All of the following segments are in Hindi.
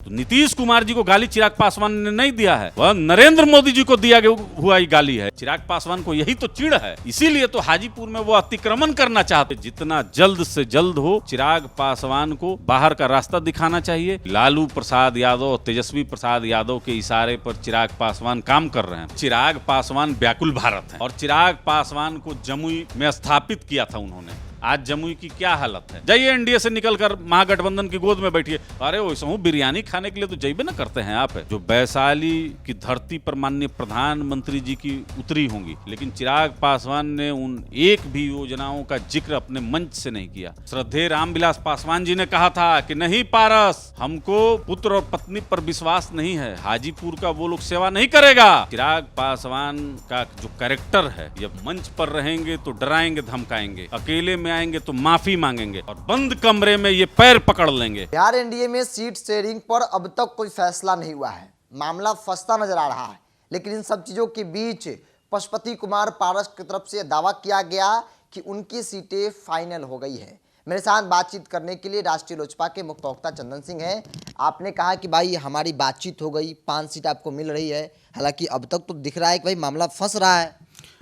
तो नीतीश कुमार जी को गाली चिराग पासवान ने नहीं दिया है, वह नरेंद्र मोदी जी को दिया हुआ ही गाली है। चिराग पासवान को यही तो चिढ़ है, इसीलिए तो हाजीपुर में वो अतिक्रमण करना चाहते। जितना जल्द से जल्द हो चिराग पासवान को बाहर का रास्ता दिखाना चाहिए। लालू प्रसाद यादव, तेजस्वी प्रसाद यादव के इशारे पर चिराग पासवान काम कर रहे हैं। चिराग पासवान व्याकुल भारत है और चिराग पासवान को जमुई में स्थापित किया था उन्होंने। आज जमुई की क्या हालत है। जाइए एनडीए से निकलकर महागठबंधन की गोद में बैठिए। अरे वैसे हूँ बिरयानी खाने के लिए तो जइबे न करते हैं आप। जो वैशाली की धरती पर माननीय प्रधानमंत्री जी की उतरी होंगी, लेकिन चिराग पासवान ने उन एक भी योजनाओं का जिक्र अपने मंच से नहीं किया। श्रद्धेय रामविलास पासवान जी ने कहा था कि नहीं पारस, हमको पुत्र और पत्नी पर विश्वास नहीं है, हाजीपुर का वो लोग सेवा नहीं करेगा। चिराग पासवान का जो कैरेक्टर है, ये मंच पर रहेंगे तो डराएंगे धमकाएंगे, अकेले में आएंगे तो माफी मांगेंगे और बंद कमरे में ये पैर पकड़ लेंगे। बिहार एनडीए में सीट शेयरिंग पर अब तक कोई फैसला नहीं हुआ है, मामला फंसता नजर आ रहा है। लेकिन इन सब चीजों के बीच पशुपति कुमार पारस की तरफ से दावा किया गया कि उनकी सीटें फाइनल हो गई है। मेरे साथ बातचीत करने के लिए राष्ट्रीय लोजपा के मुख्य वक्ता चंदन सिंह हैं। आपने कहा कि भाई हमारी बातचीत हो गई, 5 सीट आपको मिल रही है, हालांकि अब तक तो दिख रहा है कि भाई मामला फंस रहा है।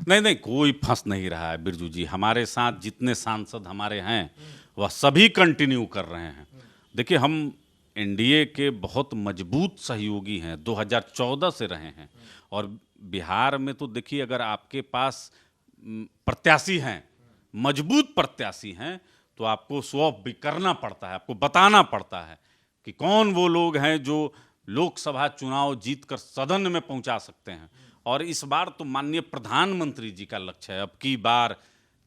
नहीं, कोई फंस नहीं रहा है बिरजू जी। हमारे साथ जितने सांसद हमारे हैं वह सभी कंटिन्यू कर रहे हैं। देखिए, हम एनडीए के बहुत मजबूत सहयोगी हैं, 2014 से रहे हैं। और बिहार में तो देखिए, अगर आपके पास प्रत्याशी हैं, मजबूत प्रत्याशी हैं, तो आपको शो ऑफ भी करना पड़ता है, आपको बताना पड़ता है कि कौन वो लोग हैं जो लोकसभा चुनाव जीतकर सदन में पहुंचा सकते हैं। और इस बार तो माननीय प्रधानमंत्री जी का लक्ष्य है अब की बार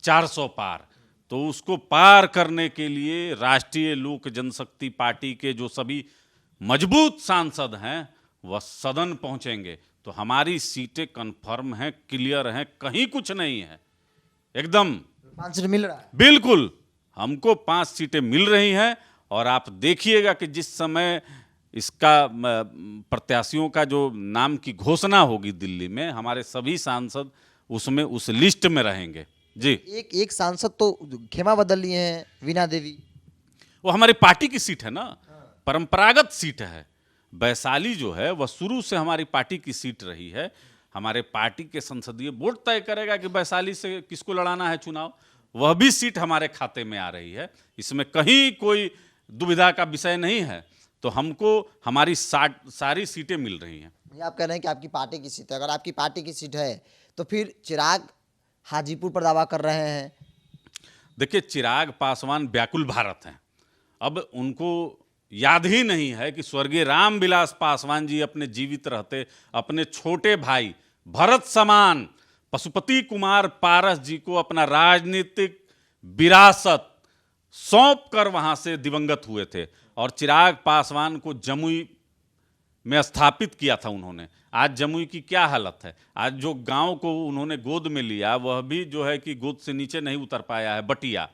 400 पार। तो उसको पार करने के लिए राष्ट्रीय लोक जनशक्ति पार्टी के जो सभी मजबूत सांसद हैं वह सदन पहुंचेंगे। तो हमारी सीटें कंफर्म हैं, क्लियर हैं, कहीं कुछ नहीं है, एकदम 5 सीट मिल रहा है। बिल्कुल हमको 5 सीटें मिल रही हैं। और आप देखिएगा कि जिस समय इसका प्रत्याशियों का जो नाम की घोषणा होगी दिल्ली में, हमारे सभी सांसद उसमें उस लिस्ट में रहेंगे जी। एक सांसद तो खेमा बदल लिए हैं, वीणा देवी। वो हमारी पार्टी की सीट है ना, परंपरागत सीट है। वैशाली जो है वह शुरू से हमारी पार्टी की सीट रही है। हमारे पार्टी के संसदीय बोर्ड तय करेगा कि वैशाली से किसको लड़ाना है चुनाव, वह भी सीट हमारे खाते में आ रही है। इसमें कहीं कोई दुविधा का विषय नहीं है। तो हमको हमारी सारी सीटें मिल रही हैं। ये आप कह रहे हैं कि आपकी पार्टी की सीट है। अगर आपकी पार्टी की सीट है तो फिर चिराग हाजीपुर पर दावा कर रहे हैं। देखिए, चिराग पासवान व्याकुल भारत हैं। अब उनको याद ही नहीं है कि स्वर्गीय रामविलास पासवान जी अपने जीवित रहते अपने छोटे भाई भरत समान पशुपति कुमार पारस जी को अपना राजनीतिक विरासत सौंप कर वहां से दिवंगत हुए थे। और चिराग पासवान को जमुई में स्थापित किया था उन्होंने। आज जमुई की क्या हालत है। आज जो गांव को उन्होंने गोद में लिया वह भी जो है कि गोद से नीचे नहीं उतर पाया है, बटिया।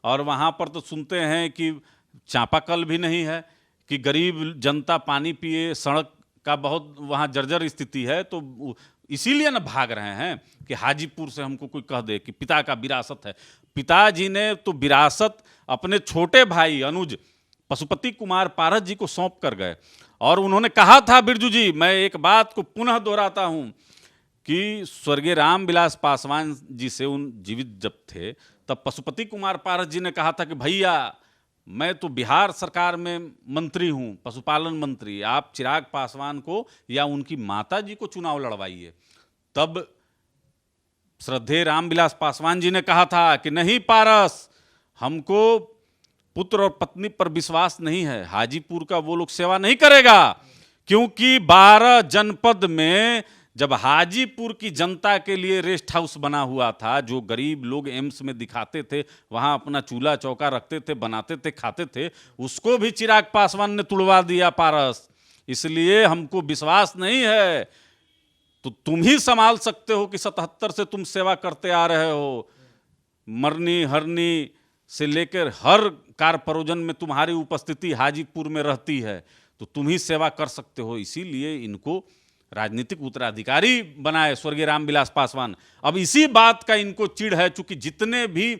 और वहां पर तो सुनते हैं कि चापाकल भी नहीं है, कि गरीब जनता पानी पिए, सड़क का बहुत वहां जर्जर स्थिति है। तो इसीलिए ना भाग रहे हैं कि हाजीपुर से हमको कोई कह दे कि पिता का विरासत है। पिताजी ने तो विरासत अपने छोटे भाई अनुज पशुपति कुमार पारस जी को सौंप कर गए। और उन्होंने कहा था, बिरजू जी, मैं एक बात को पुनः दोहराता हूं कि स्वर्गीय रामविलास पासवान जी से उन जीवित जब थे तब पशुपति कुमार पारस जी ने कहा था कि भैया, मैं तो बिहार सरकार में मंत्री हूं, पशुपालन मंत्री, आप चिराग पासवान को या उनकी माता जी को चुनाव लड़वाइए। तब श्रद्धेय रामविलास पासवान जी ने कहा था कि नहीं पारस, हमको पुत्र और पत्नी पर विश्वास नहीं है, हाजीपुर का वो लोग सेवा नहीं करेगा। क्योंकि 12 जनपद में जब हाजीपुर की जनता के लिए रेस्ट हाउस बना हुआ था, जो गरीब लोग एम्स में दिखाते थे, वहां अपना चूल्हा चौका रखते थे, बनाते थे, खाते थे, उसको भी चिराग पासवान ने तुड़वा दिया पारस। इसलिए हमको विश्वास नहीं है। तो तुम ही संभाल सकते हो कि 77 से तुम सेवा करते आ रहे हो। मरनी हरनी से लेकर हर कार्य प्रयोजन में तुम्हारी उपस्थिति हाजीपुर में रहती है, तो तुम ही सेवा कर सकते हो। इसीलिए इनको राजनीतिक उत्तराधिकारी बनाए स्वर्गीय रामविलास पासवान। अब इसी बात का इनको चिढ़ है, चूंकि जितने भी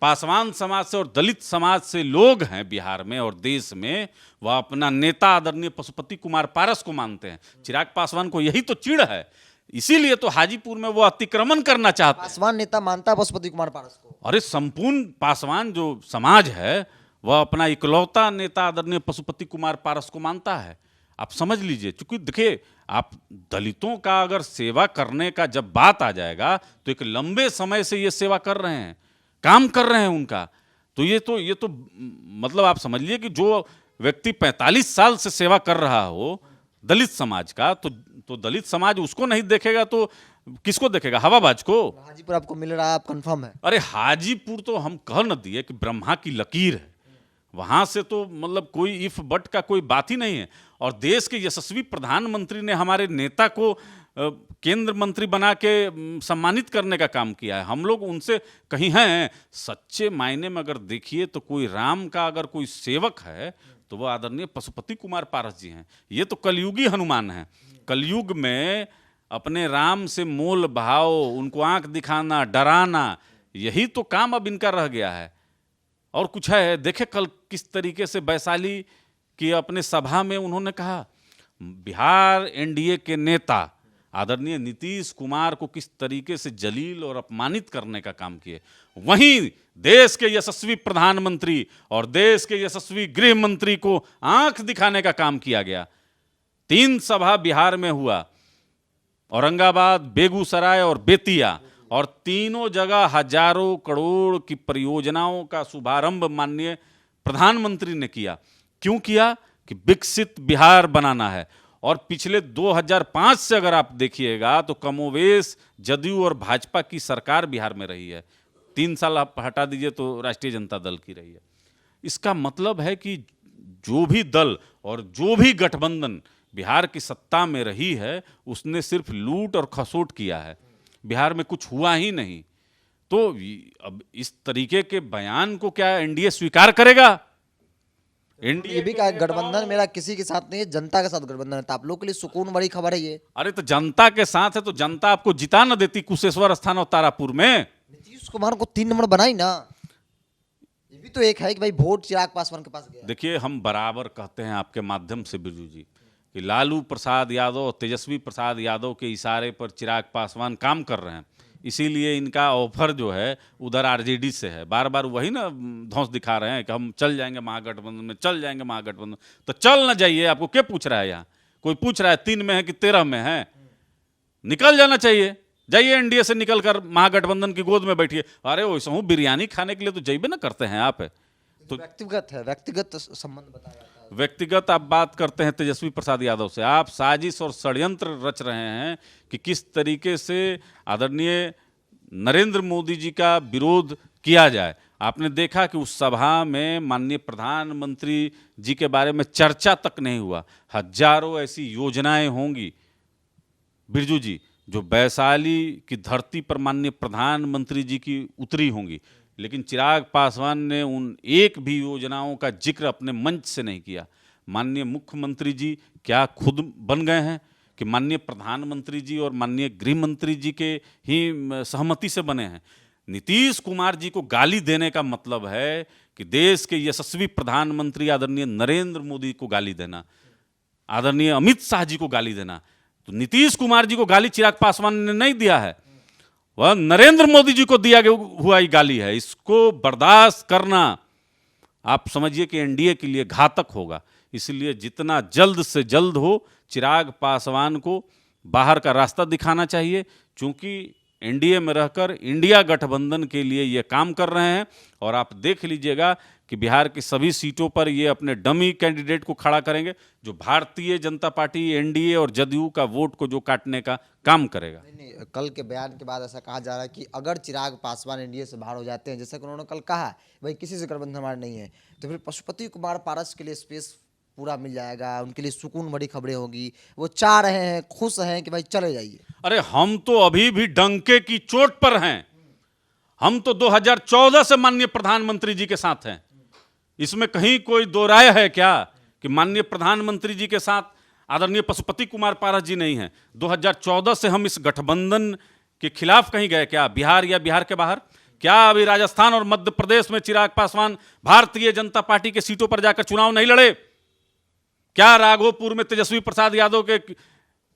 पासवान समाज से और दलित समाज से लोग हैं बिहार में और देश में, वह अपना नेता आदरणीय पशुपति कुमार पारस को मानते हैं। चिराग पासवान को यही तो चिढ़ है, इसीलिए तो हाजीपुर में वो अतिक्रमण करना चाहते हैं। पासवान नेता मानता है पशुपति कुमार पारस को? अरे संपूर्ण पासवान जो समाज है वह अपना इकलौता नेता आदरणीय पशुपति कुमार पारस को मानता है। आप समझ लीजिए, चूंकि देखिए, आप दलितों का अगर सेवा करने का जब बात आ जाएगा तो एक लंबे समय से ये सेवा कर रहे हैं, काम कर रहे हैं उनका, तो ये तो मतलब आप समझ लीजिए कि जो व्यक्ति 45 साल से सेवा कर रहा हो दलित समाज का, तो दलित समाज उसको नहीं देखेगा तो किसको देखेगा? हवाबाज को। हाजीपुर आपको मिल रहा है, आप कंफर्म है? अरे हाजीपुर तो हम कह न दिए कि ब्रह्मा की लकीर है, वहां से तो मतलब कोई इफ बट का कोई बात ही नहीं है। और देश के यशस्वी प्रधानमंत्री ने हमारे नेता को केंद्र मंत्री बना के सम्मानित करने का काम किया है। हम लोग उनसे कहीं हैं सच्चे मायने में अगर देखिए तो कोई राम का अगर कोई सेवक है तो वह आदरणीय पशुपति कुमार पारस जी हैं। ये तो कलयुगी हनुमान हैं। कलयुग में अपने राम से मोल भाव, उनको आंख दिखाना, डराना, यही तो काम अब इनका रह गया है और कुछ है। देखे कल किस तरीके से वैशाली की अपने सभा में उन्होंने कहा, बिहार एनडीए के नेता आदरणीय नीतीश कुमार को किस तरीके से जलील और अपमानित करने का काम किए। वहीं देश के यशस्वी प्रधानमंत्री और देश के यशस्वी गृह मंत्री को आंख दिखाने का काम किया गया। 3 सभा बिहार में हुआ, औरंगाबाद, बेगूसराय और बेतिया, और तीनों जगह हजारों करोड़ की परियोजनाओं का शुभारंभ माननीय प्रधानमंत्री ने किया। क्यों किया? कि विकसित बिहार बनाना है। और पिछले 2005 से अगर आप देखिएगा तो कमोवेश जदयू और भाजपा की सरकार बिहार में रही है। 3 साल आप हटा दीजिए तो राष्ट्रीय जनता दल की रही है। इसका मतलब है कि जो भी दल और जो भी गठबंधन बिहार की सत्ता में रही है उसने सिर्फ लूट और खसोट किया है, बिहार में कुछ हुआ ही नहीं। तो अब इस तरीके के बयान को क्या एनडीए स्वीकार करेगा? ये भी कहा गठबंधन मेरा किसी के साथ नहीं है, जनता के साथ गठबंधन है। तो आप लोग के लिए सुकून बड़ी खबर है ये। अरे तो जनता के साथ है तो जनता आपको जिता न देती कुशेश्वर स्थान और तारापुर में? नीतीश कुमार को 3 नंबर बनाई ना, ये भी तो एक है कि भाई वोट चिराग पासवान के पास गया। देखिए, हम बराबर कहते हैं आपके माध्यम से बिरजू जी कि लालू प्रसाद यादव और तेजस्वी प्रसाद यादव के इशारे पर चिराग पासवान काम कर रहे हैं, इसीलिए इनका ऑफर जो है उधर आरजेडी से है। बार बार वही ना धौंस दिखा रहे हैं कि हम चल जाएंगे महागठबंधन में, चल जाएंगे महागठबंधन। तो चल ना जाइए, आपको क्या पूछ रहा है? यहाँ कोई पूछ रहा है 3 में है कि 13 में है? निकल जाना चाहिए, जाइए एनडीए से निकल कर महागठबंधन की गोद में बैठिए। अरे वैसे हूँ बिरयानी खाने के लिए तो जाइए ना करते हैं आप। तो व्यक्तिगत है, व्यक्तिगत संबंध बताया जाता है। व्यक्तिगत आप बात करते हैं तेजस्वी प्रसाद यादव से, आप साजिश और षड्यंत्र रच रहे हैं कि किस तरीके से आदरणीय नरेंद्र मोदी जी का विरोध किया जाए। आपने देखा कि उस सभा में माननीय प्रधानमंत्री जी के बारे में चर्चा तक नहीं हुआ। हजारों ऐसी योजनाएं होंगी बिरजू जी जो वैशाली की धरती पर माननीय प्रधानमंत्री जी की उतरी होंगी, लेकिन चिराग पासवान ने उन एक भी योजनाओं का जिक्र अपने मंच से नहीं किया। माननीय मुख्यमंत्री जी क्या खुद बन गए हैं कि माननीय प्रधानमंत्री जी और माननीय गृह मंत्री जी के ही सहमति से बने हैं। नीतीश कुमार जी को गाली देने का मतलब है कि देश के यशस्वी प्रधानमंत्री आदरणीय नरेंद्र मोदी को गाली देना, आदरणीय अमित शाह जी को गाली देना। तो नीतीश कुमार जी को गाली चिराग पासवान ने नहीं दिया है, वह नरेंद्र मोदी जी को दिया हुआ ही गाली है। इसको बर्दाश्त करना आप समझिए कि एनडीए के लिए घातक होगा। इसलिए जितना जल्द से जल्द हो चिराग पासवान को बाहर का रास्ता दिखाना चाहिए, क्योंकि एनडीए में रहकर इंडिया गठबंधन के लिए ये काम कर रहे हैं। और आप देख लीजिएगा कि बिहार की सभी सीटों पर ये अपने डमी कैंडिडेट को खड़ा करेंगे जो भारतीय जनता पार्टी, एनडीए और जदयू का वोट को जो काटने का काम करेगा। नहीं, कल के बयान के बाद ऐसा कहा जा रहा है कि अगर चिराग पासवान एनडीए से बाहर हो जाते हैं, जैसा कि उन्होंने कल कहा भाई किसी से गठबंधन हमारा नहीं है, तो फिर पशुपति कुमार पारस के लिए स्पेस पूरा मिल जाएगा, उनके लिए सुकून भरी खबरें होगी। वो चाह रहे हैं, खुश हैं कि भाई चले जाइए। अरे हम तो अभी भी डंके की चोट पर हैं। हम तो 2014 से माननीय प्रधानमंत्री जी के साथ हैं। इसमें कहीं कोई दो राय है क्या कि माननीय प्रधानमंत्री जी के साथ आदरणीय पशुपति कुमार पारस जी नहीं हैं? 2014 से हम इस गठबंधन के खिलाफ कहीं गए क्या, बिहार या बिहार के बाहर? क्या अभी राजस्थान और मध्य प्रदेश में चिराग पासवान भारतीय जनता पार्टी के सीटों पर जाकर चुनाव नहीं लड़े? क्या राघोपुर में तेजस्वी प्रसाद यादव के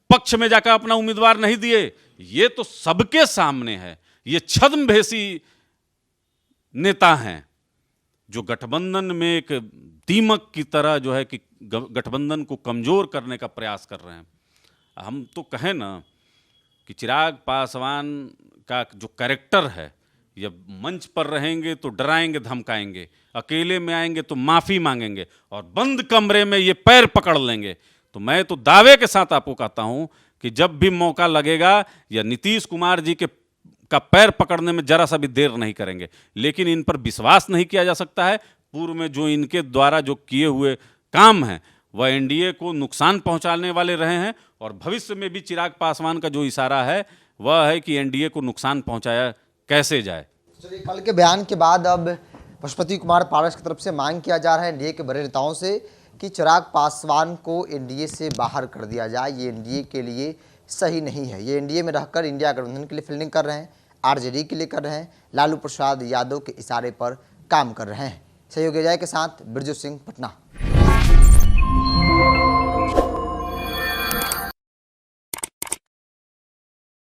पक्ष में जाकर अपना उम्मीदवार नहीं दिए? ये तो सबके सामने है। ये छद्मवेशी नेता हैं जो गठबंधन में एक दीमक की तरह जो है कि गठबंधन को कमजोर करने का प्रयास कर रहे हैं। हम तो कहें ना कि चिराग पासवान का जो कैरेक्टर है, ये मंच पर रहेंगे तो डराएंगे धमकाएंगे, अकेले में आएंगे तो माफ़ी मांगेंगे, और बंद कमरे में ये पैर पकड़ लेंगे। तो मैं तो दावे के साथ आपको कहता हूं कि जब भी मौका लगेगा या नीतीश कुमार जी का पैर पकड़ने में जरा सा भी देर नहीं करेंगे। लेकिन इन पर विश्वास नहीं किया जा सकता है। पूर्व में जो इनके द्वारा जो किए हुए काम हैं वह एनडीए को नुकसान पहुंचाने वाले रहे हैं, और भविष्य में भी चिराग पासवान का जो इशारा है वह है कि एनडीए को नुकसान पहुंचाया कैसे जाए। चलिए, कल के बयान के बाद अब पशुपति कुमार पारस की तरफ से मांग किया जा रहा है एनडीए के बड़े नेताओं से कि चिराग पासवान को एनडीए से बाहर कर दिया जाए। ये एनडीए के लिए सही नहीं है। ये एनडीए में रहकर इंडिया गठबंधन के लिए फील्डिंग कर रहे हैं, आरजेडी के लिए कर रहे हैं, लालू प्रसाद यादव के इशारे पर काम कर रहे हैं। सहयोगी अजय के साथ बिरजू सिंह, पटना।